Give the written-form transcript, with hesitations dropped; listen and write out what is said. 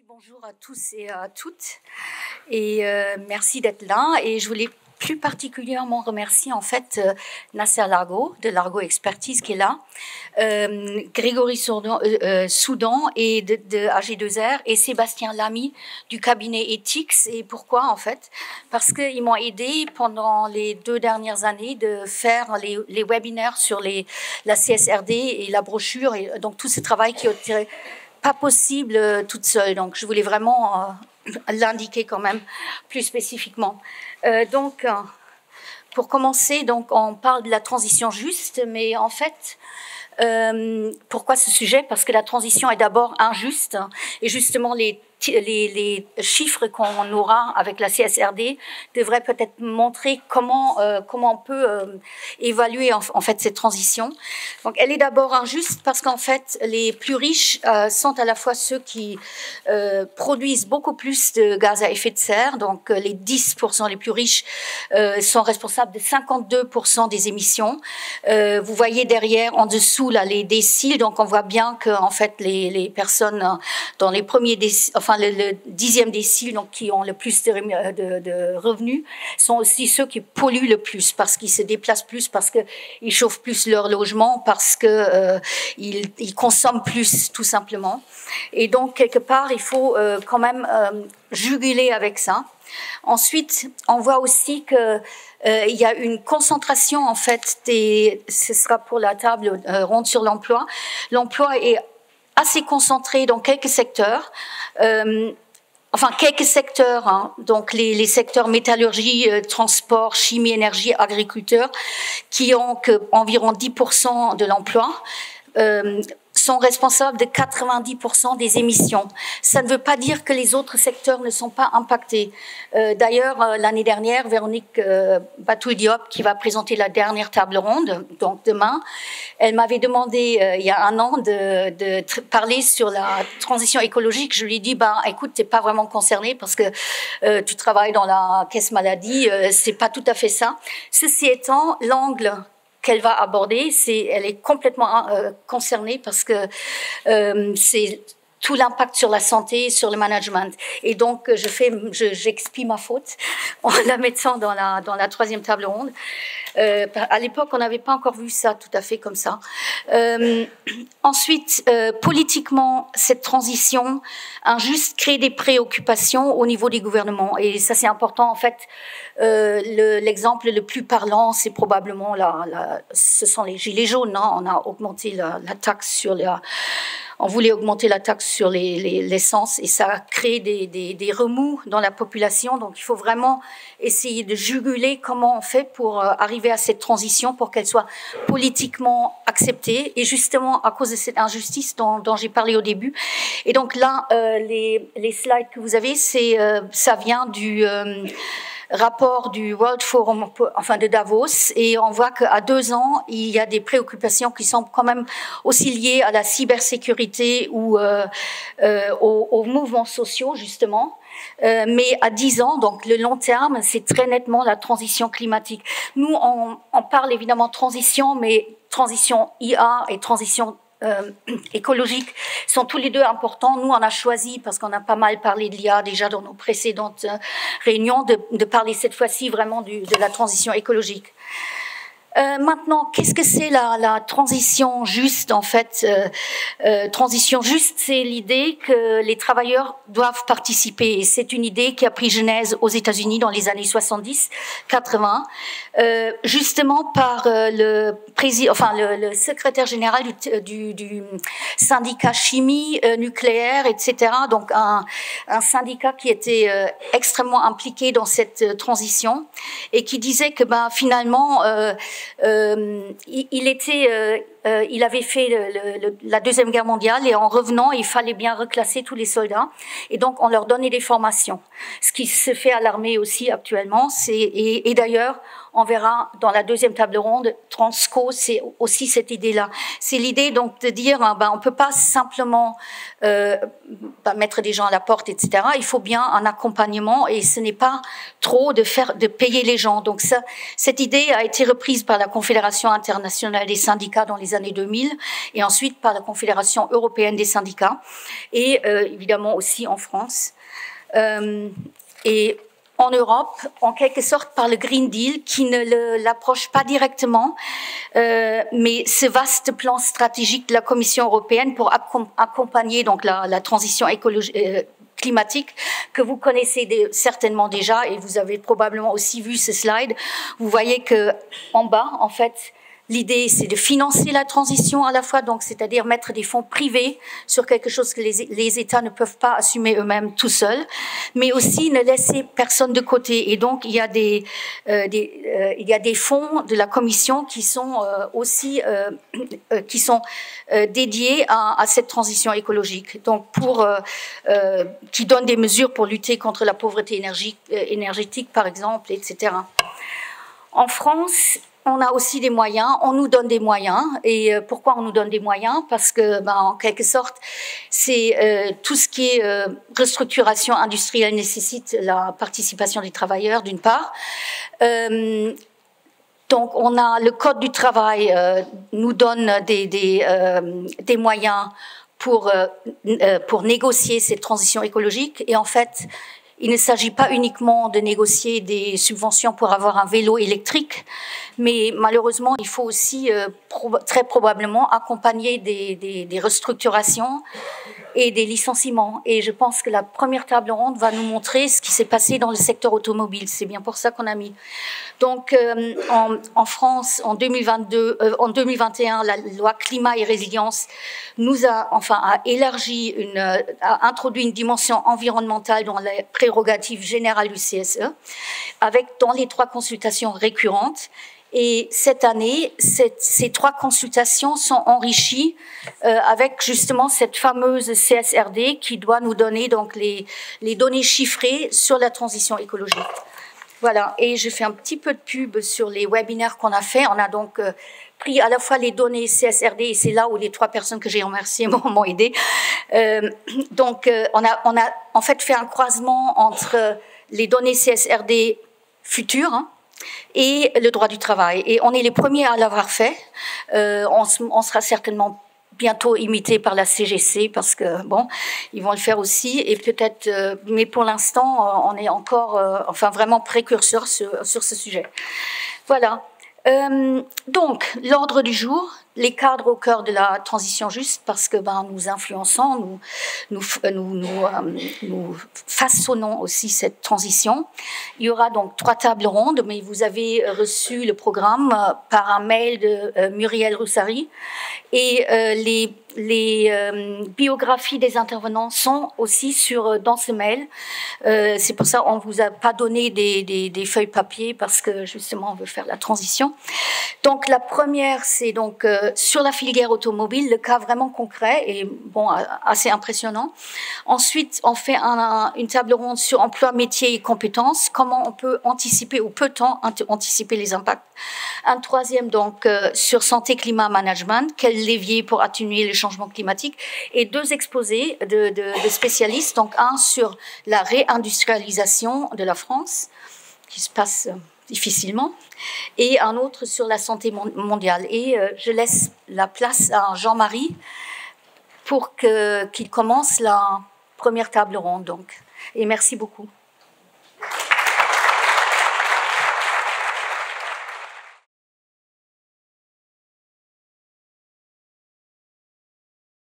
Bonjour à tous et à toutes, et merci d'être là. Et je voulais plus particulièrement remercier en fait Nasser Largo de Largo Expertise qui est là, Grégory Soudan et de AG2R et Sébastien Lamy du cabinet Ethics. Et pourquoi en fait? Parce qu'ils m'ont aidé pendant les 2 dernières années de faire les webinaires sur la CSRD et la brochure, et donc tout ce travail qui était pas possible toute seule. Donc je voulais vraiment l'indiquer quand même plus spécifiquement. Donc pour commencer, donc on parle de la transition juste, mais en fait pourquoi ce sujet? Parce que la transition est d'abord injuste, et justement les chiffres qu'on aura avec la CSRD devraient peut-être montrer comment on peut évaluer en fait cette transition. Donc elle est d'abord injuste parce qu'en fait les plus riches sont à la fois ceux qui produisent beaucoup plus de gaz à effet de serre. Donc les 10% les plus riches sont responsables de 52% des émissions. Vous voyez derrière, en dessous là, les déciles. Donc on voit bien que en fait les personnes dans les premiers déciles, enfin le 10e décile, donc qui ont le plus de revenus, sont aussi ceux qui polluent le plus parce qu'ils se déplacent plus, parce qu'ils chauffent plus leur logement, parce que ils consomment plus tout simplement. Et donc quelque part il faut quand même juguler avec ça. Ensuite, on voit aussi que il y a une concentration en fait ce sera pour la table ronde sur l'emploi. L'emploi est assez concentré dans quelques secteurs. Quelques secteurs, hein, donc les secteurs métallurgie, transport, chimie, énergie, agriculteurs, qui ont environ 10% de l'emploi, sont responsables de 90% des émissions. Ça ne veut pas dire que les autres secteurs ne sont pas impactés. D'ailleurs, l'année dernière, Véronique Batoul-Diop, qui va présenter la dernière table ronde, donc demain, elle m'avait demandé il y a 1 an de parler sur la transition écologique. Je lui ai dit, écoute, t'es pas vraiment concerné parce que tu travailles dans la caisse maladie, c'est pas tout à fait ça. Ceci étant, l'angle qu'elle va aborder, elle est complètement concernée parce que c'est tout l'impact sur la santé, sur le management. Et donc j'expie ma faute en la mettant dans la 3e table ronde. À l'époque, on n'avait pas encore vu ça tout à fait comme ça. Ensuite, politiquement, cette transition injuste crée des préoccupations au niveau des gouvernements. Et ça, c'est important. En fait, l'exemple le plus parlant, c'est probablement ce sont les gilets jaunes. Hein. On a augmenté la taxe sur on voulait augmenter la taxe sur l'essence, et ça a créé des remous dans la population. Donc, il faut vraiment essayer de juguler comment on fait pour arriver à cette transition, pour qu'elle soit politiquement acceptée. Et justement, à cause de cette injustice dont j'ai parlé au début. Et donc là, les slides que vous avez, ça vient du rapport du World Forum, de Davos, et on voit qu'à 2 ans, il y a des préoccupations qui sont quand même aussi liées à la cybersécurité ou aux mouvements sociaux, justement. Mais à 10 ans, donc le long terme, c'est très nettement la transition climatique. Nous, on parle évidemment transition, mais transition IA et transition écologique sont tous les deux importants. Nous, on a choisi, parce qu'on a pas mal parlé de l'IA déjà dans nos précédentes réunions, de parler cette fois-ci vraiment de la transition écologique. Maintenant, qu'est-ce que c'est la transition juste en fait? Transition juste, c'est l'idée que les travailleurs doivent participer. Et c'est une idée qui a pris genèse aux États-Unis dans les années 70-80, justement par le secrétaire général du syndicat chimie nucléaire, etc. Donc un syndicat qui était extrêmement impliqué dans cette transition et qui disait que finalement il avait fait la Deuxième Guerre mondiale, et en revenant, il fallait bien reclasser tous les soldats, et donc on leur donnait des formations. Ce qui se fait à l'armée aussi actuellement, et d'ailleurs, on verra dans la 2e table ronde, Transco, c'est aussi cette idée-là. C'est l'idée donc de dire, on peut pas simplement mettre des gens à la porte, etc. Il faut bien un accompagnement, et ce n'est pas trop de payer les gens. Donc cette idée a été reprise par la Confédération internationale des syndicats dans les les années 2000, et ensuite par la Confédération européenne des syndicats, et évidemment aussi en France. Et en Europe, en quelque sorte par le Green Deal, qui ne l'approche pas directement, mais ce vaste plan stratégique de la Commission européenne pour accompagner donc la transition écologique, climatique, que vous connaissez certainement déjà, et vous avez probablement aussi vu ce slide. Vous voyez que en bas, en fait, l'idée, c'est de financer la transition à la fois, donc c'est-à-dire mettre des fonds privés sur quelque chose que les États ne peuvent pas assumer eux-mêmes tout seuls, mais aussi ne laisser personne de côté. Et donc, il y a des fonds de la Commission qui sont aussi dédiés à cette transition écologique. Donc, qui donnent des mesures pour lutter contre la pauvreté énergétique, par exemple, etc. En France, on a aussi des moyens, on nous donne des moyens. Et pourquoi on nous donne des moyens? Parce que, en quelque sorte, c'est tout ce qui est restructuration industrielle nécessite la participation des travailleurs, d'une part. Donc, on a le Code du travail nous donne des moyens pour négocier cette transition écologique. Et en fait, il ne s'agit pas uniquement de négocier des subventions pour avoir un vélo électrique, mais malheureusement, il faut aussi très probablement accompagner des restructurations et des licenciements. Et je pense que la première table ronde va nous montrer ce qui s'est passé dans le secteur automobile. C'est bien pour ça qu'on a mis. Donc, en France, en 2021, la loi climat et résilience a élargi, a introduit une dimension environnementale dans les prérogatives générales du CSE, dans les 3 consultations récurrentes. Et cette année, ces 3 consultations sont enrichies avec justement cette fameuse CSRD qui doit nous donner donc les données chiffrées sur la transition écologique. Voilà, et je fais un petit peu de pub sur les webinaires qu'on a fait. On a donc pris à la fois les données CSRD, et c'est là où les 3 personnes que j'ai remerciées m'ont aidé. On a en fait fait un croisement entre les données CSRD futures, et le droit du travail. Et on est les premiers à l'avoir fait. On sera certainement bientôt imité par la CGC parce que ils vont le faire aussi, et peut-être, mais pour l'instant, on est encore, vraiment précurseur sur ce sujet. Voilà. Donc, l'ordre du jour, les cadres au cœur de la transition juste, parce que nous influençons, nous façonnons aussi cette transition. Il y aura donc 3 tables rondes, mais vous avez reçu le programme par un mail de Muriel Roussari, et les biographies des intervenants sont aussi dans ce mail. C'est pour ça qu'on vous a pas donné des feuilles papier, parce que justement on veut faire la transition. Donc la première, c'est donc sur la filière automobile, le cas vraiment concret et assez impressionnant. Ensuite, on fait une table ronde sur emploi, métier et compétences. Comment on peut anticiper, ou peut-on anticiper les impacts. Un troisième donc sur santé, climat, management. Quel levier pour atténuer les changements climatiques, et 2 exposés de spécialistes. Donc un sur la réindustrialisation de la France, qui se passe difficilement, et un autre sur la santé mondiale. Et je laisse la place à Jean-Marie pour qu'il commence la première table ronde. Donc. Et merci beaucoup.